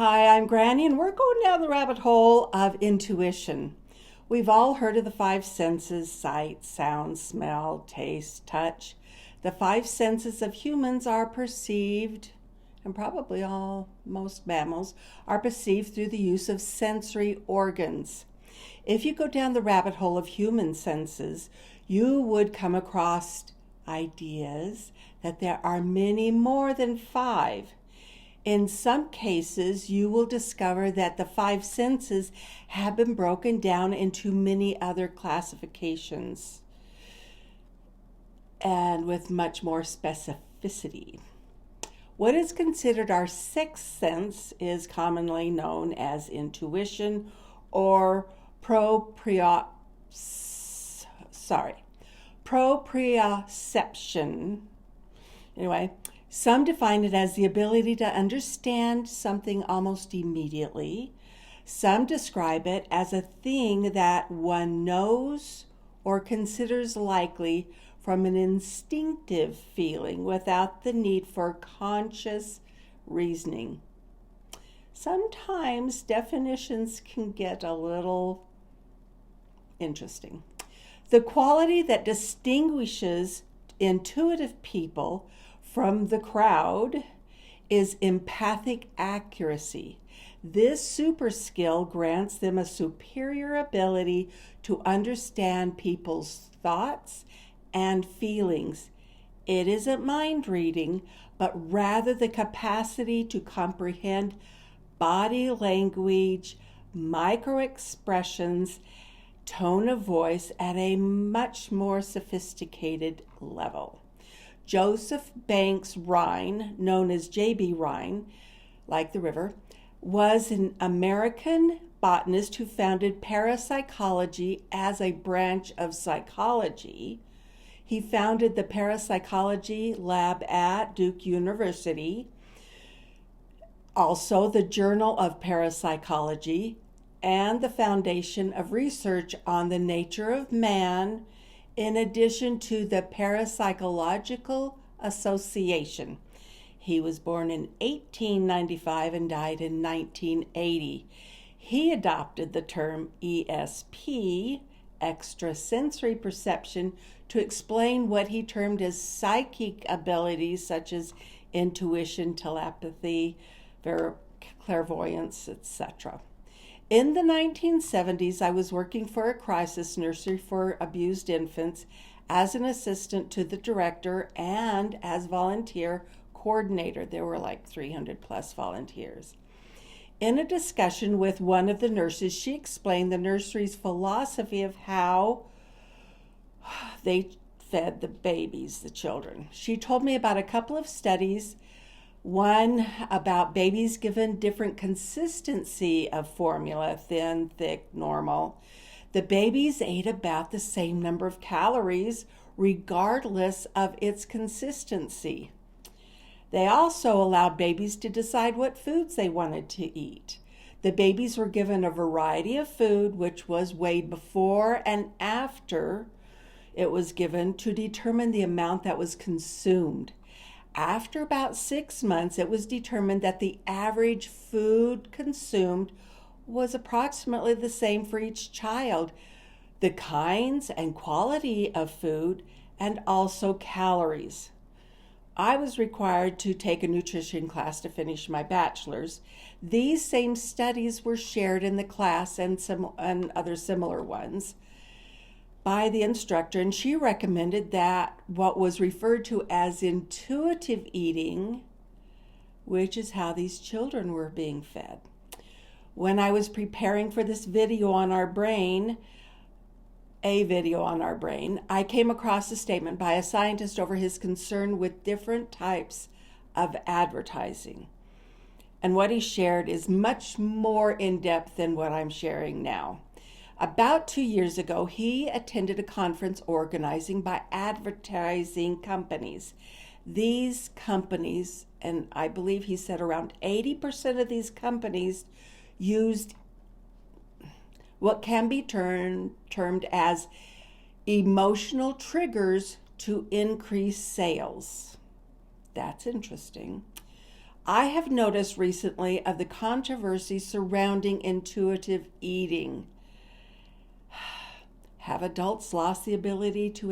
Hi, I'm Granny, and we're going down the rabbit hole of intuition. We've all heard of the five senses: sight, sound, smell, taste, touch. The five senses of humans are perceived, and probably most mammals, are perceived through the use of sensory organs. If you go down the rabbit hole of human senses, you would come across ideas that there are many more than five. In some cases, you will discover that the five senses have been broken down into many other classifications and with much more specificity. What is considered our sixth sense is commonly known as intuition or proprioception. Anyway, some define it as the ability to understand something almost immediately. Some describe it as a thing that one knows or considers likely from an instinctive feeling without the need for conscious reasoning. Sometimes definitions can get a little interesting. The quality that distinguishes intuitive people from the crowd is empathic accuracy. This super skill grants them a superior ability to understand people's thoughts and feelings. It isn't mind reading, but rather the capacity to comprehend body language, micro expressions, tone of voice at a much more sophisticated level. Joseph Banks Rhine, known as J.B. Rhine, like the river, was an American botanist who founded parapsychology as a branch of psychology. He founded the parapsychology lab at Duke University, also the Journal of Parapsychology, and the Foundation of Research on the Nature of Man, in addition to the Parapsychological Association. He was born in 1895 and died in 1980. He adopted the term ESP, extrasensory perception, to explain what he termed as psychic abilities such as intuition, telepathy, clairvoyance, etc. In the 1970s, I was working for a crisis nursery for abused infants as an assistant to the director and as volunteer coordinator. There were like 300 plus volunteers. In a discussion with one of the nurses, she explained the nursery's philosophy of how they fed the babies, the children. She told me about a couple of studies, one about babies given different consistency of formula, thin, thick, normal. The babies ate about the same number of calories regardless of its consistency. They also allowed babies to decide what foods they wanted to eat. The babies were given a variety of food which was weighed before and after it was given to determine the amount that was consumed. After about 6 months, it was determined that the average food consumed was approximately the same for each child, the kinds and quality of food, and also calories. I was required to take a nutrition class to finish my bachelor's. These same studies were shared in the class and other similar ones by the instructor, and she recommended that what was referred to as intuitive eating, which is how these children were being fed. When I was preparing for this video on our brain, I came across a statement by a scientist over his concern with different types of advertising. And what he shared is much more in depth than what I'm sharing now. About 2 years ago, he attended a conference organizing by advertising companies. These companies, and I believe he said around 80% of these companies, used what can be termed as emotional triggers to increase sales. That's interesting. I have noticed recently of the controversy surrounding intuitive eating. Have adults lost the ability to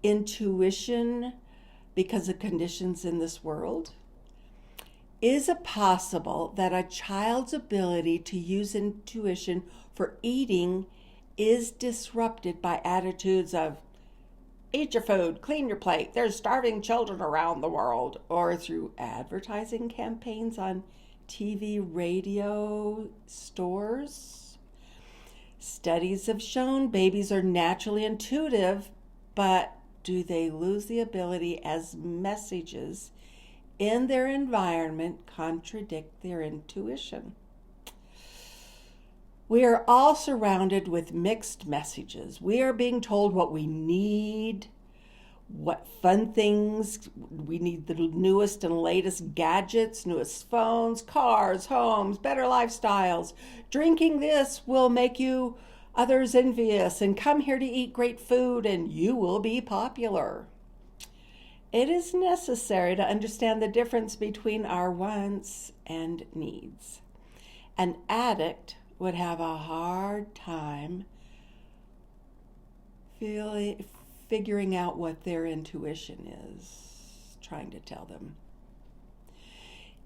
intuition because of conditions in this world? Is it possible that a child's ability to use intuition for eating is disrupted by attitudes of, eat your food, clean your plate, there's starving children around the world, or through advertising campaigns on TV, radio, stores? Studies have shown babies are naturally intuitive, but do they lose the ability as messages in their environment contradict their intuition? We are all surrounded with mixed messages. We are being told what we need, what fun things. We need the newest and latest gadgets, newest phones, cars, homes, better lifestyles. Drinking this will make you others envious, and come here to eat great food and you will be popular. It is necessary to understand the difference between our wants and needs. An addict would have a hard time figuring out what their intuition is trying to tell them.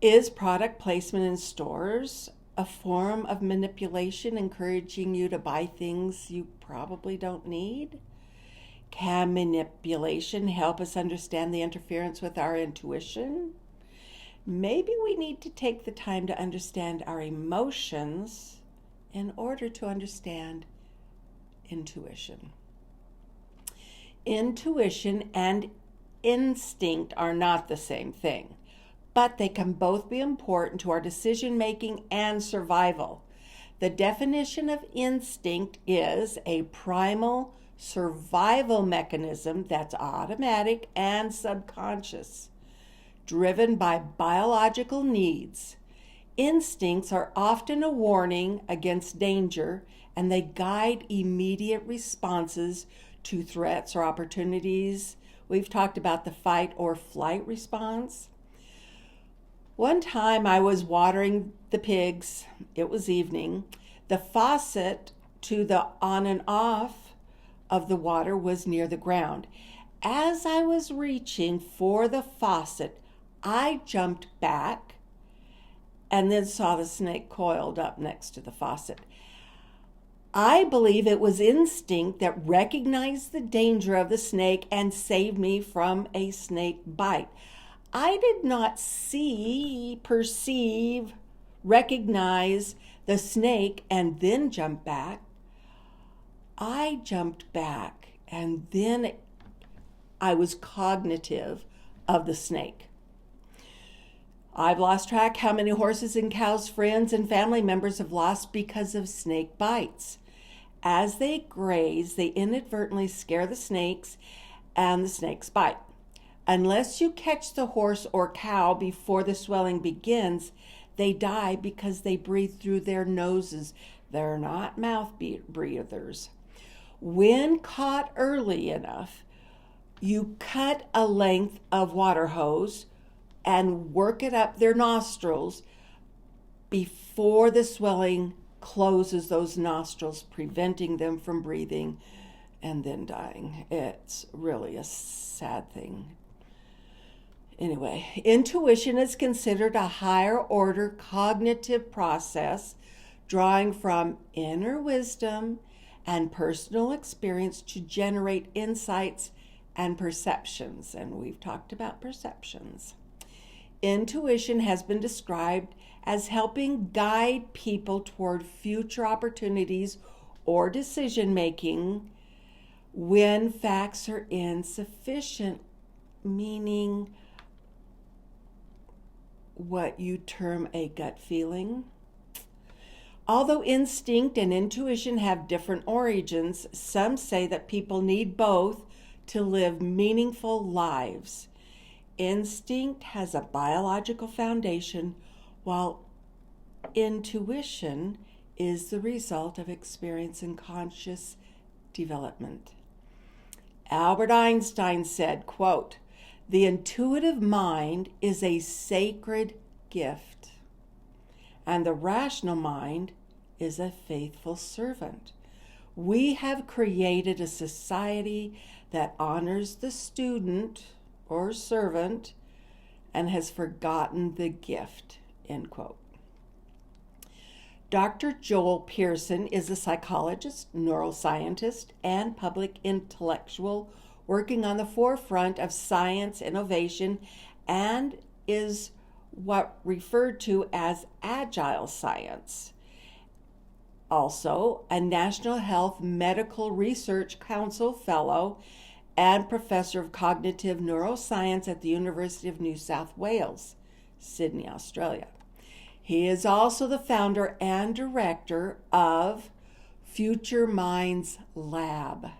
Is product placement in stores a form of manipulation, encouraging you to buy things you probably don't need? Can manipulation help us understand the interference with our intuition? Maybe we need to take the time to understand our emotions in order to understand intuition. Intuition and instinct are not the same thing, but they can both be important to our decision making and survival. The definition of instinct is a primal survival mechanism that's automatic and subconscious, driven by biological needs. Instincts are often a warning against danger, and they guide immediate responses to threats or opportunities. We've talked about the fight or flight response. One time I was watering the pigs. It was evening. The faucet to the on and off of the water was near the ground. As I was reaching for the faucet, I jumped back and then saw the snake coiled up next to the faucet. I believe it was instinct that recognized the danger of the snake and saved me from a snake bite. I did not perceive, recognize the snake and then jump back. I jumped back and then I was cognitive of the snake. I've lost track how many horses and cows friends and family members have lost because of snake bites. As they graze, they inadvertently scare the snakes and the snakes bite. Unless you catch the horse or cow before the swelling begins, they die because they breathe through their noses. They're not mouth breathers. When caught early enough, you cut a length of water hose and work it up their nostrils before the swelling closes those nostrils, preventing them from breathing and then dying. It's really a sad thing. Anyway, intuition is considered a higher order cognitive process drawing from inner wisdom and personal experience to generate insights and perceptions. And we've talked about perceptions. Intuition has been described as helping guide people toward future opportunities or decision making when facts are insufficient, meaning what you term a gut feeling. Although instinct and intuition have different origins, some say that people need both to live meaningful lives. Instinct has a biological foundation, while intuition is the result of experience and conscious development. Albert Einstein said, quote, The intuitive mind is a sacred gift, and the rational mind is a faithful servant. We have created a society that honors the student or servant and has forgotten the gift, end quote. Dr. Joel Pearson is a psychologist, neuroscientist, and public intellectual working on the forefront of science innovation and is what referred to as agile science. Also, a National Health Medical Research Council Fellow and Professor of Cognitive Neuroscience at the University of New South Wales, Sydney, Australia. He is also the founder and director of Future Minds Lab.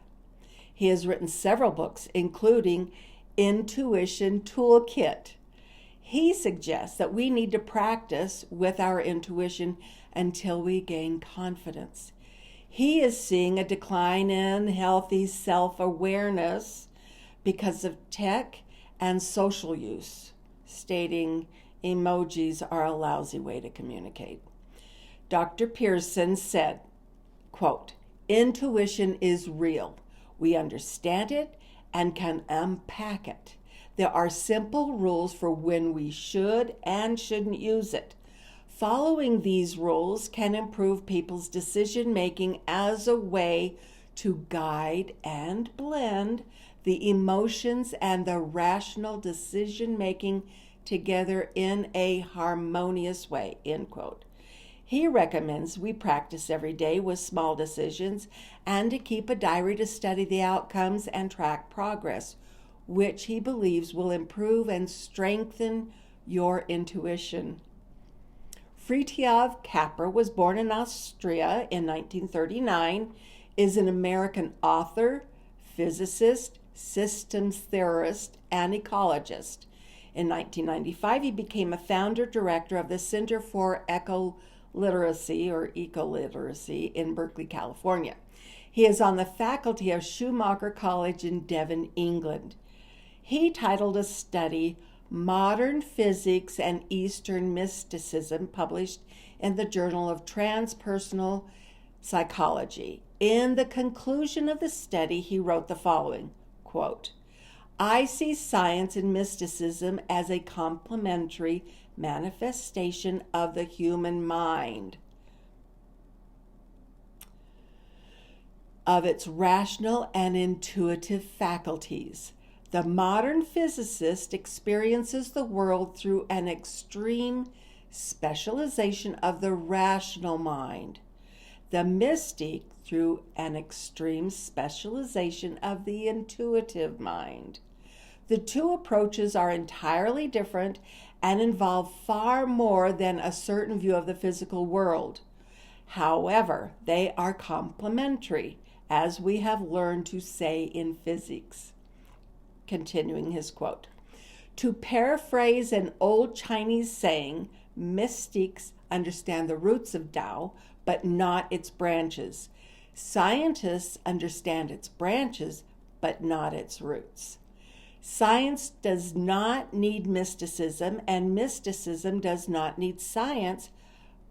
He has written several books, including Intuition Toolkit. He suggests that we need to practice with our intuition until we gain confidence. He is seeing a decline in healthy self-awareness because of tech and social use, stating emojis are a lousy way to communicate. Dr. Pearson said, quote, "Intuition is real. We understand it and can unpack it. There are simple rules for when we should and shouldn't use it. Following these rules can improve people's decision-making as a way to guide and blend the emotions and the rational decision-making together in a harmonious way," end quote. He recommends we practice every day with small decisions and to keep a diary to study the outcomes and track progress, which he believes will improve and strengthen your intuition. Fritjof Capra was born in Austria in 1939, is an American author, physicist, systems theorist, and ecologist. In 1995, he became a founder director of the Center for Ecoliteracy in Berkeley, California. He is on the faculty of Schumacher College in Devon, England. He titled a study, Modern Physics and Eastern Mysticism, published in the Journal of Transpersonal Psychology. In the conclusion of the study, he wrote the following, quote, "I see science and mysticism as a complementary manifestation of the human mind, of its rational and intuitive faculties. The modern physicist experiences the world through an extreme specialization of the rational mind, the mystic through an extreme specialization of the intuitive mind. The two approaches are entirely different and involve far more than a certain view of the physical world. However, they are complementary, as we have learned to say in physics." Continuing his quote, "To paraphrase an old Chinese saying, mystics understand the roots of Tao, but not its branches. Scientists understand its branches, but not its roots. Science does not need mysticism, and mysticism does not need science,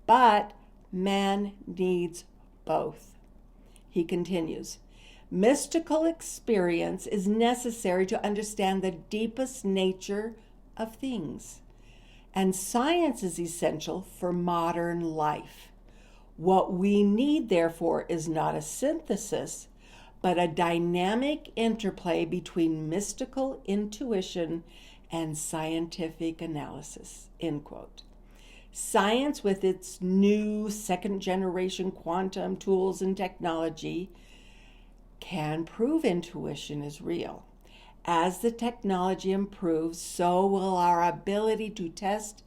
but man needs both." He continues, "Mystical experience is necessary to understand the deepest nature of things, and science is essential for modern life. What we need, therefore, is not a synthesis, but a dynamic interplay between mystical intuition and scientific analysis," end quote. Science, with its new second-generation quantum tools and technology, can prove intuition is real. As the technology improves, so will our ability to test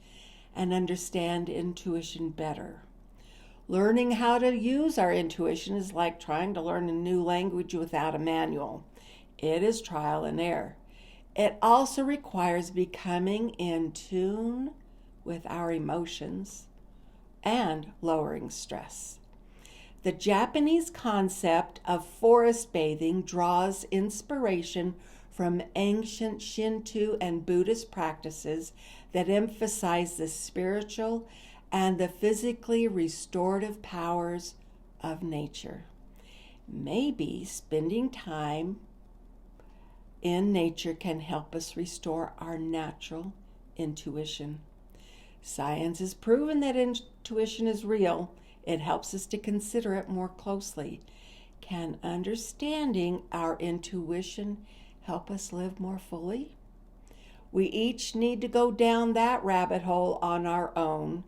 and understand intuition better. Learning how to use our intuition is like trying to learn a new language without a manual. It is trial and error. It also requires becoming in tune with our emotions and lowering stress. The Japanese concept of forest bathing draws inspiration from ancient Shinto and Buddhist practices that emphasize the spiritual and the physically restorative powers of nature. Maybe spending time in nature can help us restore our natural intuition. Science has proven that intuition is real. It helps us to consider it more closely. Can understanding our intuition help us live more fully? We each need to go down that rabbit hole on our own,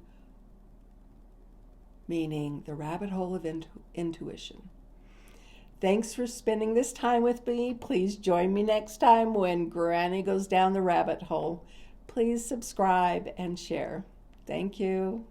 meaning the rabbit hole of intuition. Thanks for spending this time with me. Please join me next time when Granny goes down the rabbit hole. Please subscribe and share. Thank you.